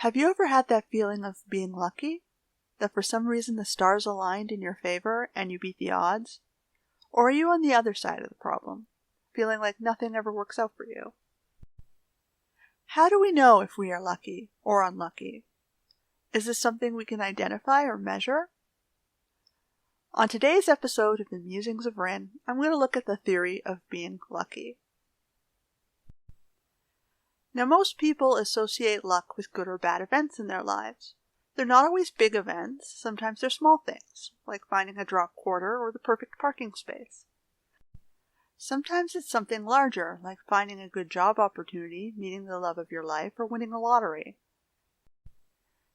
Have you ever had that feeling of being lucky? That for some reason the stars aligned in your favor and you beat the odds? Or are you on the other side of the problem, feeling like nothing ever works out for you? How do we know if we are lucky or unlucky? Is this something we can identify or measure? On today's episode of the Musings of Rin, I'm going to look at the theory of being lucky. Now, most people associate luck with good or bad events in their lives. They're not always big events, sometimes they're small things, like finding a drop quarter or the perfect parking space. Sometimes it's something larger, like finding a good job opportunity, meeting the love of your life, or winning a lottery.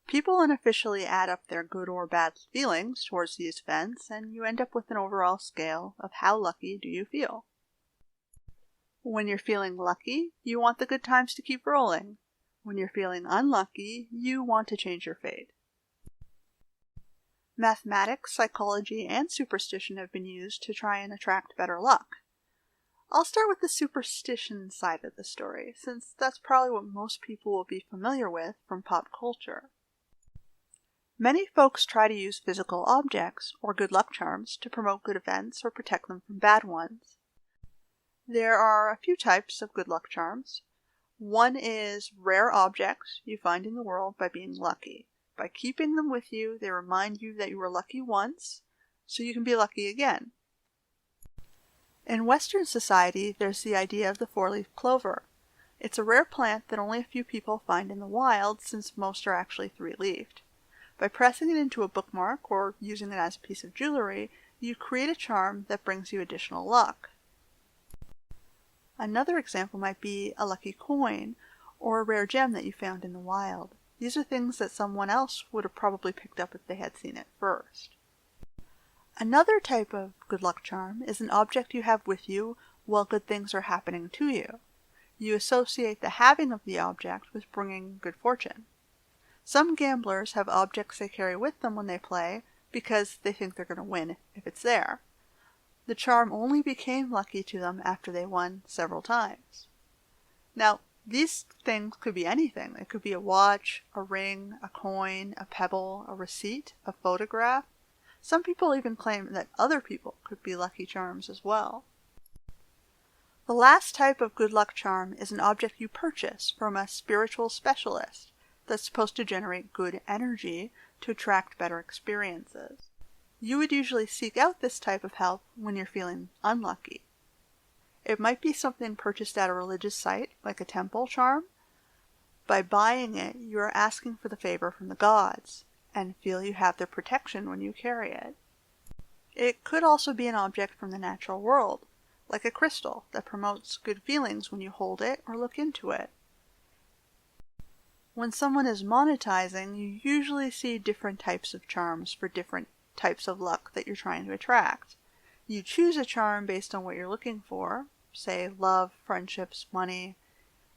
People unofficially add up their good or bad feelings towards these events, and you end up with an overall scale of how lucky do you feel. When you're feeling lucky, you want the good times to keep rolling. When you're feeling unlucky, you want to change your fate. Mathematics, psychology, and superstition have been used to try and attract better luck. I'll start with the superstition side of the story, since that's probably what most people will be familiar with from pop culture. Many folks try to use physical objects, or good luck charms, to promote good events or protect them from bad ones. There are a few types of good luck charms. One is rare objects you find in the world by being lucky. By keeping them with you, they remind you that you were lucky once, so you can be lucky again. In Western society, there's the idea of the four-leaf clover. It's a rare plant that only a few people find in the wild, since most are actually three-leafed. By pressing it into a bookmark or using it as a piece of jewelry, you create a charm that brings you additional luck. Another example might be a lucky coin or a rare gem that you found in the wild. These are things that someone else would have probably picked up if they had seen it first. Another type of good luck charm is an object you have with you while good things are happening to you. You associate the having of the object with bringing good fortune. Some gamblers have objects they carry with them when they play because they think they're going to win if it's there. The charm only became lucky to them after they won several times. Now, these things could be anything. It could be a watch, a ring, a coin, a pebble, a receipt, a photograph. Some people even claim that other people could be lucky charms as well. The last type of good luck charm is an object you purchase from a spiritual specialist that's supposed to generate good energy to attract better experiences. You would usually seek out this type of help when you're feeling unlucky. It might be something purchased at a religious site, like a temple charm. By buying it, you are asking for the favor from the gods, and feel you have their protection when you carry it. It could also be an object from the natural world, like a crystal that promotes good feelings when you hold it or look into it. When someone is monetizing, you usually see different types of charms for different types of luck that you're trying to attract. You choose a charm based on what you're looking for, say love, friendships, money,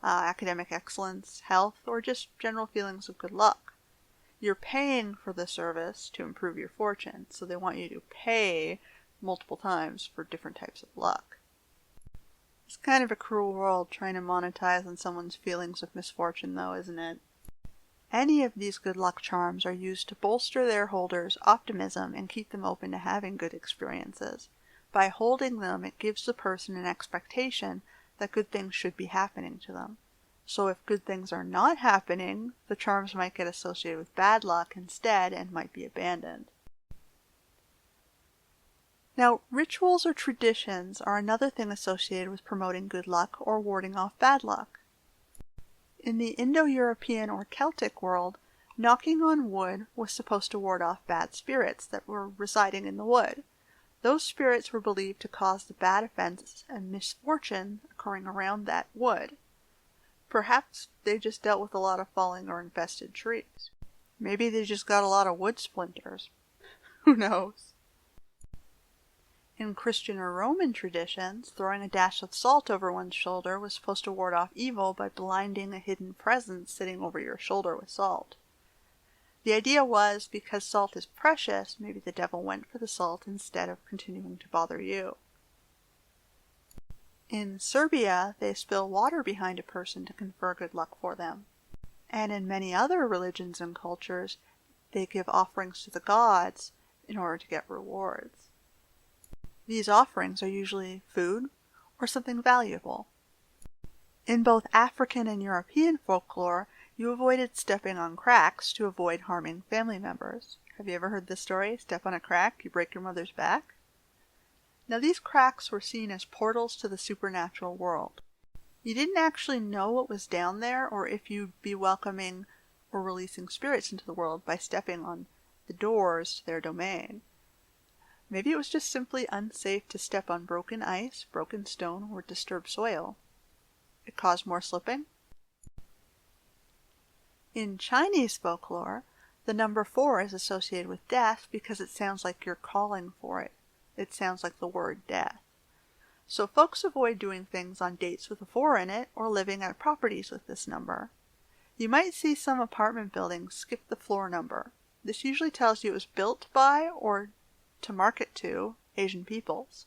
academic excellence, health, or just general feelings of good luck. You're paying for the service to improve your fortune, so they want you to pay multiple times for different types of luck. It's kind of a cruel world trying to monetize on someone's feelings of misfortune, though, isn't it? Any of these good luck charms are used to bolster their holders' optimism and keep them open to having good experiences. By holding them, it gives the person an expectation that good things should be happening to them. So if good things are not happening, the charms might get associated with bad luck instead and might be abandoned. Now, rituals or traditions are another thing associated with promoting good luck or warding off bad luck. In the Indo-European or Celtic world, knocking on wood was supposed to ward off bad spirits that were residing in the wood. Those spirits were believed to cause the bad events and misfortune occurring around that wood. Perhaps they just dealt with a lot of falling or infested trees. Maybe they just got a lot of wood splinters. Who knows? In Christian or Roman traditions, throwing a dash of salt over one's shoulder was supposed to ward off evil by blinding a hidden presence sitting over your shoulder with salt. The idea was, because salt is precious, maybe the devil went for the salt instead of continuing to bother you. In Serbia, they spill water behind a person to confer good luck for them. And in many other religions and cultures, they give offerings to the gods in order to get rewards. These offerings are usually food or something valuable. In both African and European folklore, you avoided stepping on cracks to avoid harming family members. Have you ever heard this story? Step on a crack, you break your mother's back? Now these cracks were seen as portals to the supernatural world. You didn't actually know what was down there or if you'd be welcoming or releasing spirits into the world by stepping on the doors to their domain. Maybe it was just simply unsafe to step on broken ice, broken stone, or disturbed soil. It caused more slipping. In Chinese folklore, the number 4 is associated with death because it sounds like you're calling for it. It sounds like the word death. So folks avoid doing things on dates with a 4 in it or living at properties with this number. You might see some apartment buildings skip the floor number. This usually tells you it was built by or to market to Asian peoples.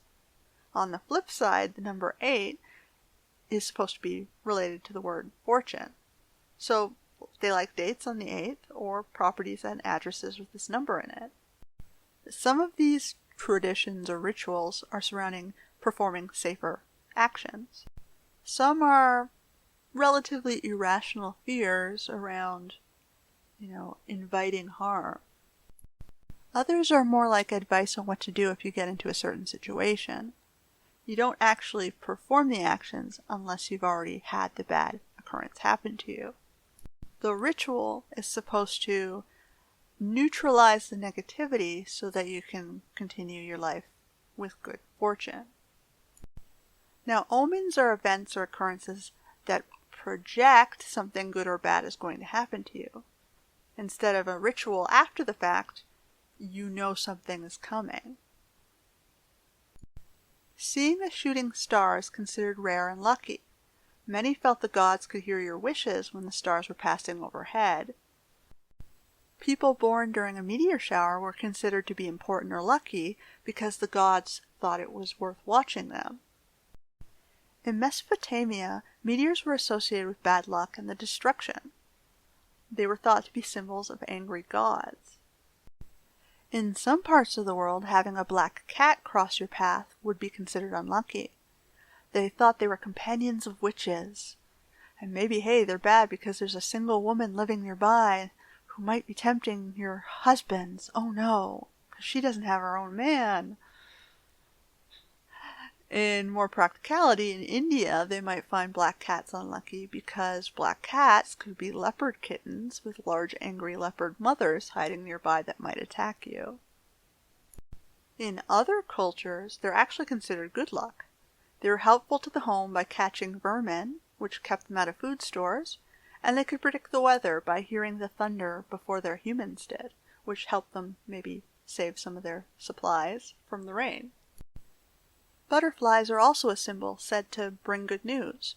On the flip side, the number 8 is supposed to be related to the word fortune. So they like dates on the 8th or properties and addresses with this number in it. Some of these traditions or rituals are surrounding performing safer actions. Some are relatively irrational fears around, inviting harm. Others are more like advice on what to do if you get into a certain situation. You don't actually perform the actions unless you've already had the bad occurrence happen to you. The ritual is supposed to neutralize the negativity so that you can continue your life with good fortune. Now, omens are events or occurrences that project something good or bad is going to happen to you. Instead of a ritual after the fact, you know something is coming. Seeing a shooting star is considered rare and lucky. Many felt the gods could hear your wishes when the stars were passing overhead. People born during a meteor shower were considered to be important or lucky because the gods thought it was worth watching them. In Mesopotamia, meteors were associated with bad luck and the destruction. They were thought to be symbols of angry gods. In some parts of the world, having a black cat cross your path would be considered unlucky. They thought they were companions of witches. And maybe, hey, they're bad because there's a single woman living nearby who might be tempting your husbands. Oh no, because she doesn't have her own man. In more practicality, in India, they might find black cats unlucky because black cats could be leopard kittens with large angry leopard mothers hiding nearby that might attack you. In other cultures, they're actually considered good luck. They were helpful to the home by catching vermin, which kept them out of food stores, and they could predict the weather by hearing the thunder before their humans did, which helped them maybe save some of their supplies from the rain. Butterflies are also a symbol said to bring good news.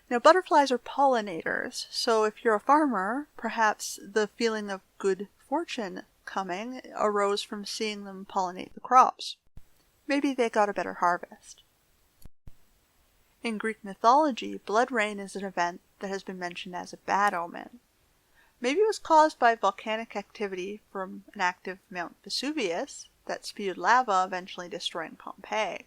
Now, butterflies are pollinators, so if you're a farmer, perhaps the feeling of good fortune coming arose from seeing them pollinate the crops. Maybe they got a better harvest. In Greek mythology, blood rain is an event that has been mentioned as a bad omen. Maybe it was caused by volcanic activity from an active Mount Vesuvius that spewed lava, eventually destroying Pompeii.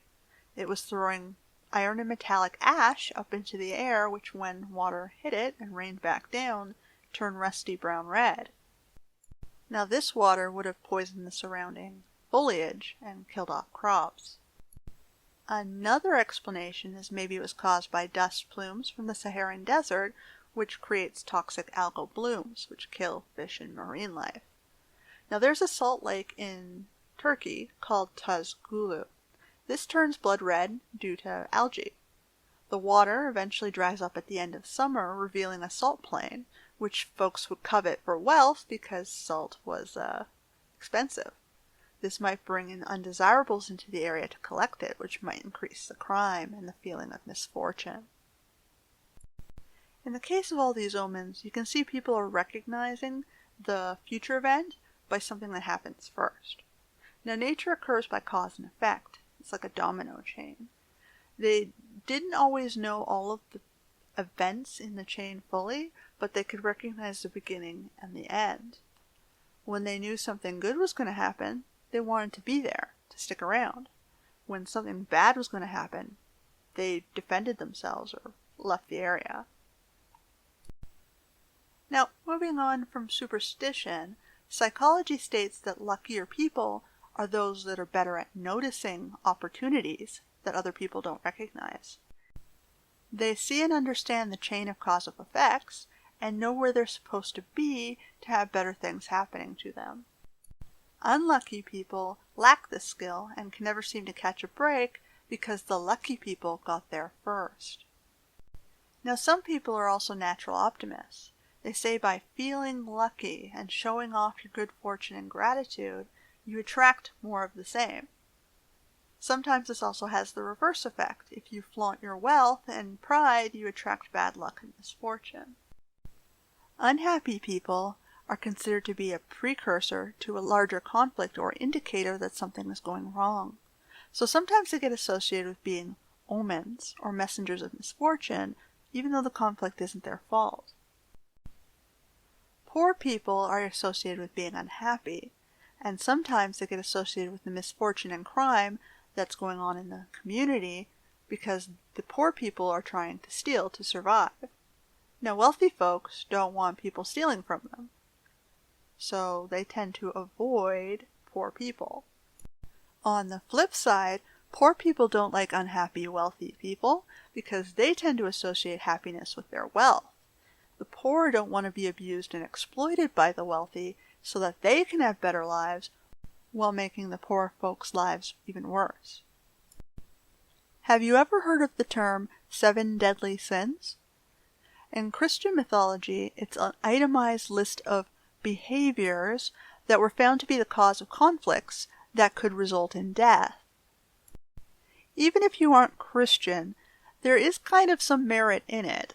It was throwing iron and metallic ash up into the air, which when water hit it and rained back down, turned rusty brown red. Now this water would have poisoned the surrounding foliage and killed off crops. Another explanation is maybe it was caused by dust plumes from the Saharan desert, which creates toxic algal blooms, which kill fish and marine life. Now there's a salt lake in Turkey called Tuzgulu. This turns blood red due to algae. The water eventually dries up at the end of summer, revealing a salt plain, which folks would covet for wealth because salt was expensive. This might bring in undesirables into the area to collect it, which might increase the crime and the feeling of misfortune. In the case of all these omens, you can see people are recognizing the future event by something that happens first. Now, nature occurs by cause and effect. It's like a domino chain. They didn't always know all of the events in the chain fully, but they could recognize the beginning and the end. When they knew something good was going to happen, they wanted to be there, to stick around. When something bad was going to happen, they defended themselves or left the area. Now, moving on from superstition, psychology states that luckier people are those that are better at noticing opportunities that other people don't recognize. They see and understand the chain of causal effects and know where they're supposed to be to have better things happening to them. Unlucky people lack this skill and can never seem to catch a break because the lucky people got there first. Now, some people are also natural optimists. They say by feeling lucky and showing off your good fortune and gratitude, you attract more of the same. Sometimes this also has the reverse effect. If you flaunt your wealth and pride, you attract bad luck and misfortune. Unhappy people are considered to be a precursor to a larger conflict or indicator that something is going wrong. So sometimes they get associated with being omens or messengers of misfortune, even though the conflict isn't their fault. Poor people are associated with being unhappy, and sometimes they get associated with the misfortune and crime that's going on in the community because the poor people are trying to steal to survive. Now, wealthy folks don't want people stealing from them, so they tend to avoid poor people. On the flip side, poor people don't like unhappy wealthy people because they tend to associate happiness with their wealth. The poor don't want to be abused and exploited by the wealthy so that they can have better lives while making the poor folks' lives even worse. Have you ever heard of the term 7 deadly sins? In Christian mythology, it's an itemized list of behaviors that were found to be the cause of conflicts that could result in death. Even if you aren't Christian, there is kind of some merit in it.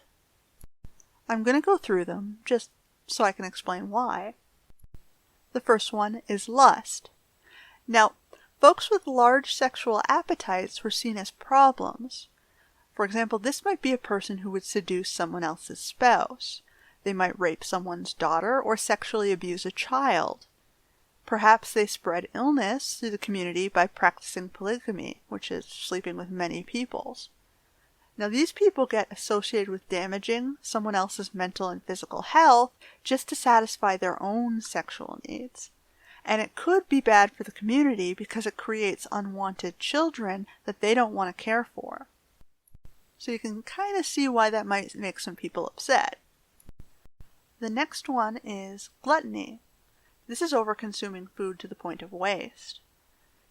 I'm going to go through them just so I can explain why. The first one is lust. Now, folks with large sexual appetites were seen as problems. For example, this might be a person who would seduce someone else's spouse. They might rape someone's daughter or sexually abuse a child. Perhaps they spread illness through the community by practicing polygamy, which is sleeping with many peoples. Now, these people get associated with damaging someone else's mental and physical health just to satisfy their own sexual needs. And it could be bad for the community because it creates unwanted children that they don't want to care for. So you can kind of see why that might make some people upset. The next one is gluttony. This is over-consuming food to the point of waste.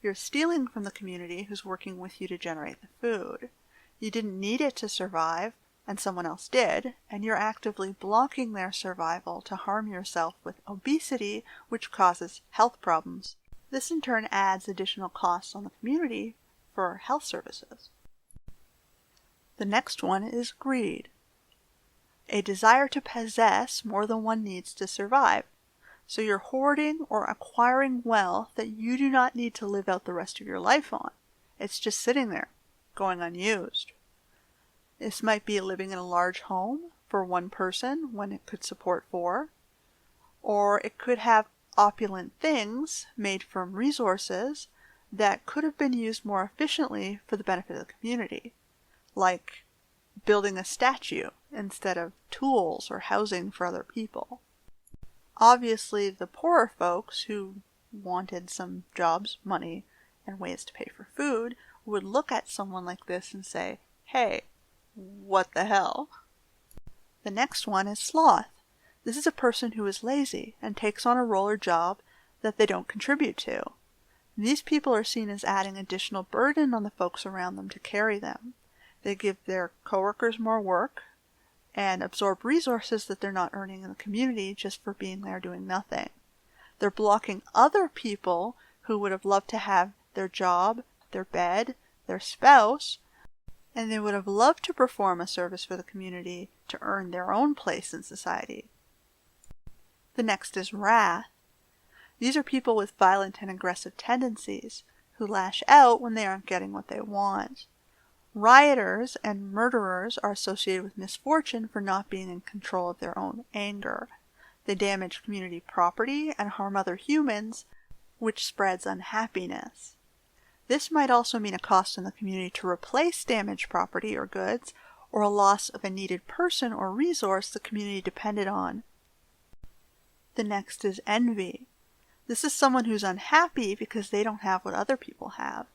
You're stealing from the community who's working with you to generate the food. You didn't need it to survive, and someone else did, and you're actively blocking their survival to harm yourself with obesity, which causes health problems. This in turn adds additional costs on the community for health services. The next one is greed. A desire to possess more than one needs to survive. So you're hoarding or acquiring wealth that you do not need to live out the rest of your life on. It's just sitting there, going unused. This might be living in a large home for one person when it could support 4. Or it could have opulent things made from resources that could have been used more efficiently for the benefit of the community, like building a statue instead of tools or housing for other people. Obviously, the poorer folks who wanted some jobs, money, and ways to pay for food would look at someone like this and say, "Hey, what the hell?" The next one is sloth. This is a person who is lazy and takes on a role or job that they don't contribute to. These people are seen as adding additional burden on the folks around them to carry them. They give their coworkers more work and absorb resources that they're not earning in the community just for being there doing nothing. They're blocking other people who would have loved to have their job, their bed, their spouse, and they would have loved to perform a service for the community to earn their own place in society. The next is wrath. These are people with violent and aggressive tendencies who lash out when they aren't getting what they want. Rioters and murderers are associated with misfortune for not being in control of their own anger. They damage community property and harm other humans, which spreads unhappiness. This might also mean a cost in the community to replace damaged property or goods, or a loss of a needed person or resource the community depended on. The next is envy. This is someone who's unhappy because they don't have what other people have.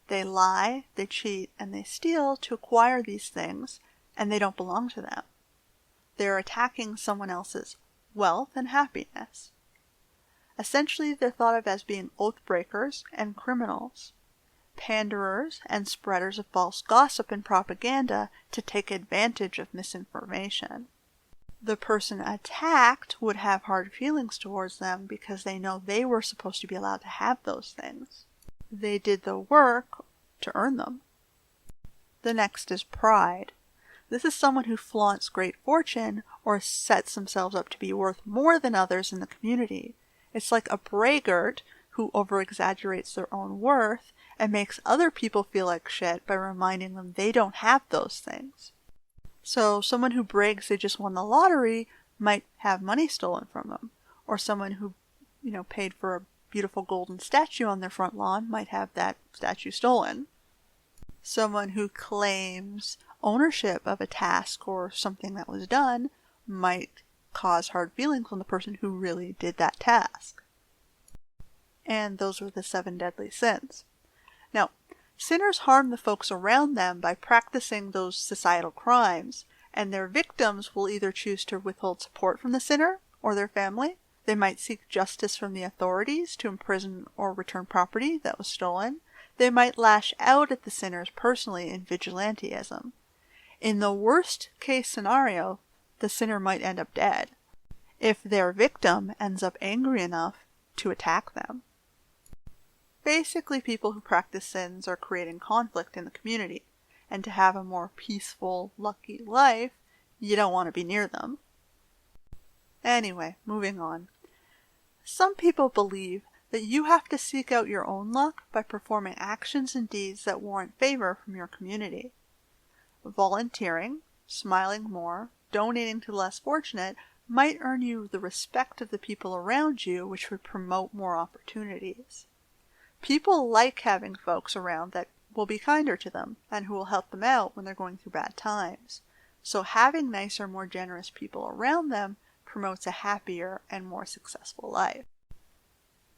They lie, they cheat, and they steal to acquire these things, and they don't belong to them. They're attacking someone else's wealth and happiness. Essentially, they're thought of as being oath breakers and criminals, panderers and spreaders of false gossip and propaganda to take advantage of misinformation. The person attacked would have hard feelings towards them because they know they were supposed to be allowed to have those things. They did the work to earn them. The next is pride. This is someone who flaunts great fortune or sets themselves up to be worth more than others in the community. It's like a braggart who over-exaggerates their own worth and makes other people feel like shit by reminding them they don't have those things. So someone who brags they just won the lottery might have money stolen from them, or someone who, paid for a beautiful golden statue on their front lawn might have that statue stolen. Someone who claims ownership of a task or something that was done might cause hard feelings on the person who really did that task. And those were the 7 deadly sins. Now, sinners harm the folks around them by practicing those societal crimes, and their victims will either choose to withhold support from the sinner or their family. They might seek justice from the authorities to imprison or return property that was stolen. They might lash out at the sinners personally in vigilantism. In the worst case scenario, the sinner might end up dead, if their victim ends up angry enough to attack them. Basically, people who practice sins are creating conflict in the community, and to have a more peaceful, lucky life, you don't want to be near them. Anyway, moving on. Some people believe that you have to seek out your own luck by performing actions and deeds that warrant favor from your community. Volunteering, smiling more, donating to the less fortunate might earn you the respect of the people around you, which would promote more opportunities. People like having folks around that will be kinder to them and who will help them out when they're going through bad times. So having nicer, more generous people around them promotes a happier and more successful life.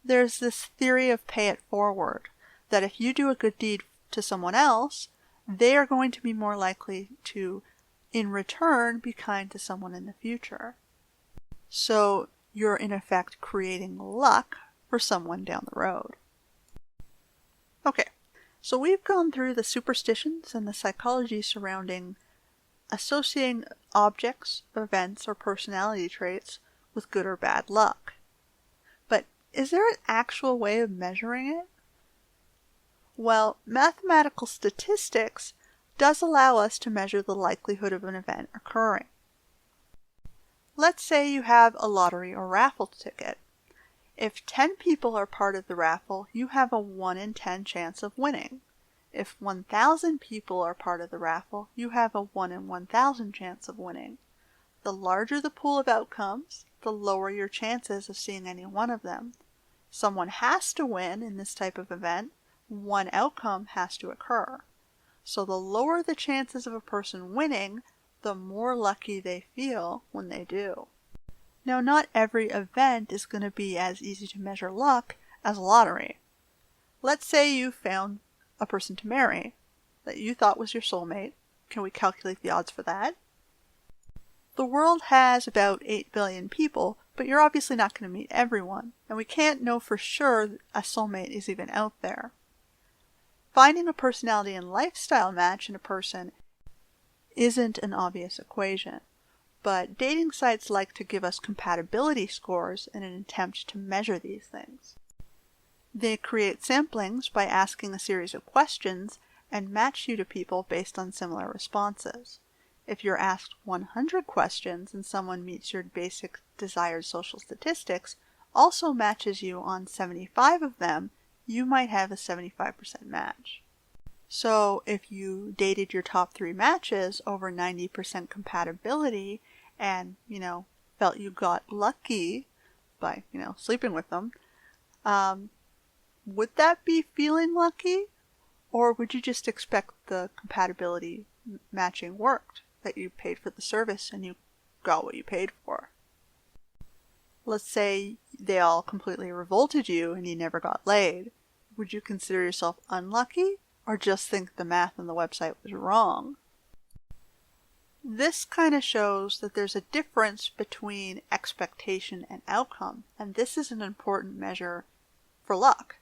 There's this theory of pay it forward, that if you do a good deed to someone else, they are going to be more likely to, in return, be kind to someone in the future. So you're in effect creating luck for someone down the road. Okay, so we've gone through the superstitions and the psychology surrounding associating objects, events, or personality traits with good or bad luck. But is there an actual way of measuring it? Well, mathematical statistics does allow us to measure the likelihood of an event occurring. Let's say you have a lottery or raffle ticket. If 10 people are part of the raffle, you have a 1 in 10 chance of winning. If 1,000 people are part of the raffle, you have a 1 in 1,000 chance of winning. The larger the pool of outcomes, the lower your chances of seeing any one of them. Someone has to win in this type of event. One outcome has to occur. So the lower the chances of a person winning, the more lucky they feel when they do. Now, not every event is going to be as easy to measure luck as a lottery. Let's say you found a person to marry that you thought was your soulmate. Can we calculate the odds for that? The world has about 8 billion people, but you're obviously not going to meet everyone, and we can't know for sure a soulmate is even out there. Finding a personality and lifestyle match in a person isn't an obvious equation, but dating sites like to give us compatibility scores in an attempt to measure these things. They create samplings by asking a series of questions and match you to people based on similar responses. If you're asked 100 questions and someone meets your basic desired social statistics, also matches you on 75 of them, you might have a 75% match. So if you dated your top 3 matches over 90% compatibility and, felt you got lucky by, sleeping with them, would that be feeling lucky? Or would you just expect the compatibility matching worked, that you paid for the service and you got what you paid for? Let's say they all completely revolted you and you never got laid. Would you consider yourself unlucky or just think the math on the website was wrong? This kind of shows that there's a difference between expectation and outcome, and this is an important measure for luck.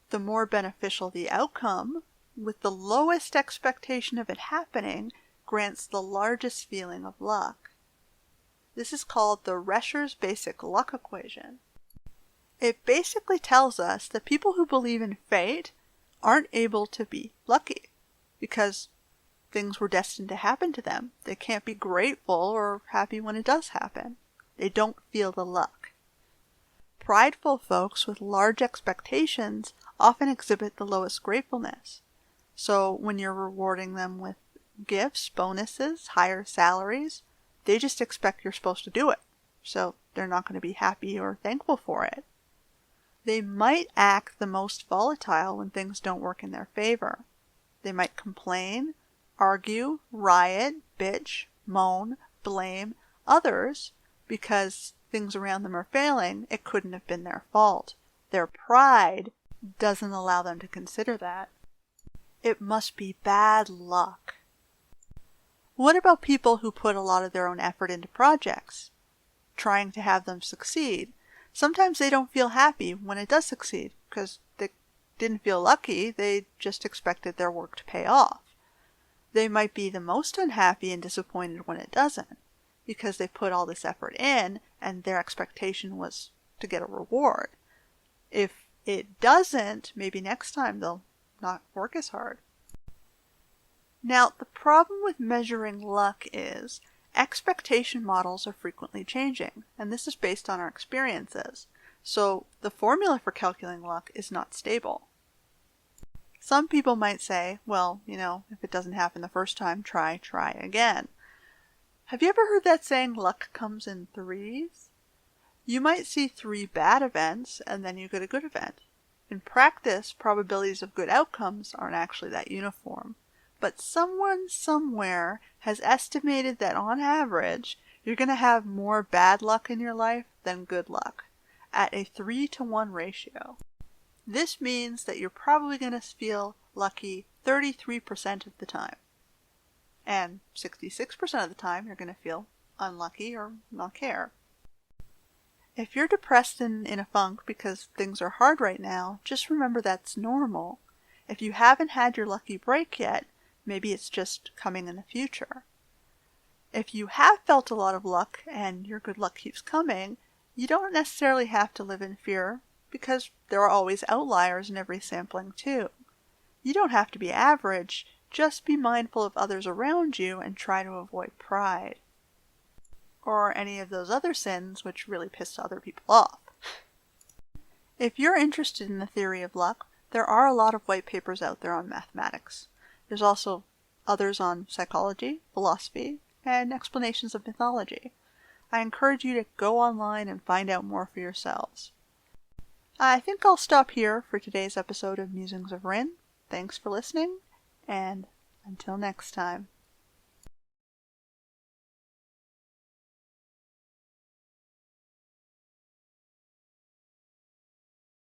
The more beneficial the outcome, with the lowest expectation of it happening, grants the largest feeling of luck. This is called the Rescher's basic luck equation. It basically tells us that people who believe in fate aren't able to be lucky because things were destined to happen to them. They can't be grateful or happy when it does happen. They don't feel the luck. Prideful folks with large expectations often exhibit the lowest gratefulness. So when you're rewarding them with gifts, bonuses, higher salaries, they just expect you're supposed to do it. So they're not going to be happy or thankful for it. They might act the most volatile when things don't work in their favor. They might complain, argue, riot, bitch, moan, blame others because things around them are failing. It couldn't have been their fault. Their pride doesn't allow them to consider that. It must be bad luck. What about people who put a lot of their own effort into projects, trying to have them succeed? Sometimes they don't feel happy when it does succeed because they didn't feel lucky. They just expected their work to pay off. They might be the most unhappy and disappointed when it doesn't because they put all this effort in and their expectation was to get a reward. If it doesn't, maybe next time they'll not work as hard. Now, the problem with measuring luck is expectation models are frequently changing, and this is based on our experiences. So the formula for calculating luck is not stable. Some people might say, well, if it doesn't happen the first time, try again. Have you ever heard that saying, luck comes in threes? You might see 3 bad events, and then you get a good event. In practice, probabilities of good outcomes aren't actually that uniform. But someone somewhere has estimated that on average, you're going to have more bad luck in your life than good luck, at a 3-to-1 ratio. This means that you're probably going to feel lucky 33% of the time. And 66% of the time, you're going to feel unlucky or not care. If you're depressed and in a funk because things are hard right now, just remember that's normal. If you haven't had your lucky break yet, maybe it's just coming in the future. If you have felt a lot of luck and your good luck keeps coming, you don't necessarily have to live in fear because there are always outliers in every sampling too. You don't have to be average, just be mindful of others around you and try to avoid pride. Or any of those other sins which really piss other people off. If you're interested in the theory of luck, there are a lot of white papers out there on mathematics. There's also others on psychology, philosophy, and explanations of mythology. I encourage you to go online and find out more for yourselves. I think I'll stop here for today's episode of Musings of Rin. Thanks for listening, and until next time.